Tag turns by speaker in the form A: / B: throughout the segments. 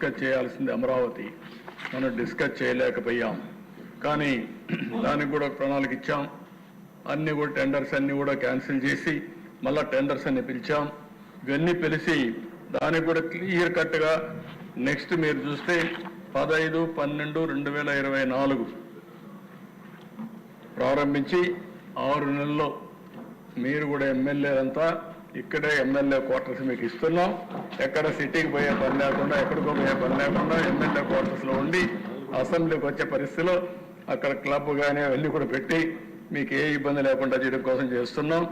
A: Discuss చేయాల్సింది అమరావతి. మనం discuss చేయలేకపోయాం. కానీ దానికి కూడా ప్రణాళిక ఇచ్చాం. అన్ని కూడా టెండర్స్ అన్ని కూడా క్యాన్సిల్ చేసి మళ్ళా టెండర్స్ అన్ని పిలిచాం. ఇవన్నీ పిలిచి దానికి కూడా క్లియర్ కట్గా నెక్స్ట్ మీరు చూస్తే 15/12/2024 ప్రారంభించి 6 నెలల్లో మీరు కూడా ఎమ్మెల్యేలంతా ఇక్కడే ఎమ్మెల్యే క్వార్టర్స్ మీకు ఇస్తున్నాం. ఎక్కడ సిటీకి పోయే పని లేకుండా, ఎక్కడికో పోయే పని లేకుండా ఎమ్మెల్యే క్వార్టర్స్లో ఉండి అసెంబ్లీకి వచ్చే పరిస్థితిలో అక్కడ క్లబ్ కానీ అవన్నీ కూడా పెట్టి మీకు ఏ ఇబ్బంది లేకుండా చేయడం కోసం చేస్తున్నాం.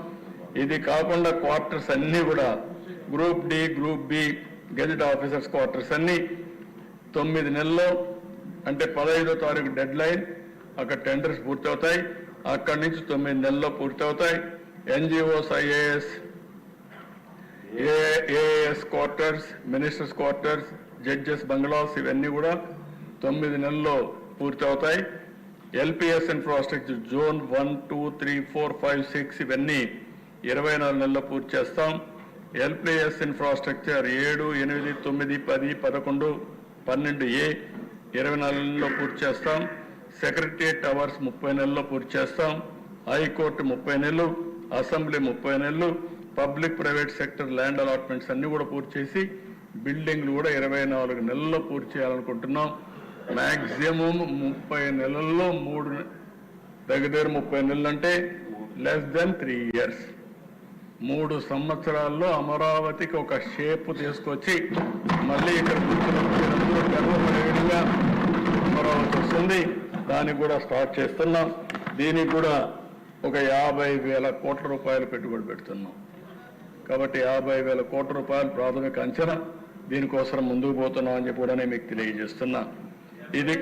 A: ఇది కాకుండా క్వార్టర్స్ అన్నీ కూడా group D, group B gazette officers quarters అన్నీ 9 నెలల్లో, అంటే 15వ తారీఖు డెడ్ లైన్, అక్కడ టెండర్స్ పూర్తవుతాయి. అక్కడి నుంచి 9 నెలల్లో పూర్తవుతాయి. NGOs, AAS quarters, ministers quarters, judges bungalows ఇవన్నీ కూడా 9 నెలల్లో పూర్తవుతాయి. ఎల్పిఎస్ ఇన్ఫ్రాస్ట్రక్చర్ జోన్ 1, 2, 3, 4, 5, 6 ఇవన్నీ 24 నెలల్లో పూర్తి చేస్తాం. ఎల్పిఎస్ ఇన్ఫ్రాస్ట్రక్చర్ 7, 8, 9, 10, 11, 12A 24 నెలల్లో పూర్తి చేస్తాం. సెక్రటరియట్ టవర్స్ 30 నెలల్లో పూర్తి చేస్తాం. హైకోర్టు 30 నెలలు, అసెంబ్లీ 30 నెలలు, public private sector land allotments అన్ని కూడా పూర్తి చేసి బిల్డింగ్లు కూడా 24 నెలల్లో పూర్తి చేయాలనుకుంటున్నాం. మ్యాక్సిమం 30 నెలల్లో 3 దగ్గర 30 నెలలు అంటే లెస్ దెన్ 3 ఇయర్స్. 3 సంవత్సరాల్లో అమరావతికి ఒక షేప్ తీసుకొచ్చి మళ్ళీ ఇక్కడ కూర్చున్నప్పుడు గర్వపడేవిధంగా అమరావతి వస్తుంది. దానికి కూడా స్టార్ట్ చేస్తున్నాం. దీనికి కూడా ఒక 50,000 కోట్ల రూపాయలు పెట్టుబడి పెడుతున్నాం. కాబట్టి 50,000 కోట్ల రూపాయలు ప్రాథమిక అంచనా. దీనికోసం ముందుకు పోతున్నాం అని చెప్పి కూడా మీకు తెలియజేస్తున్నా. ఇది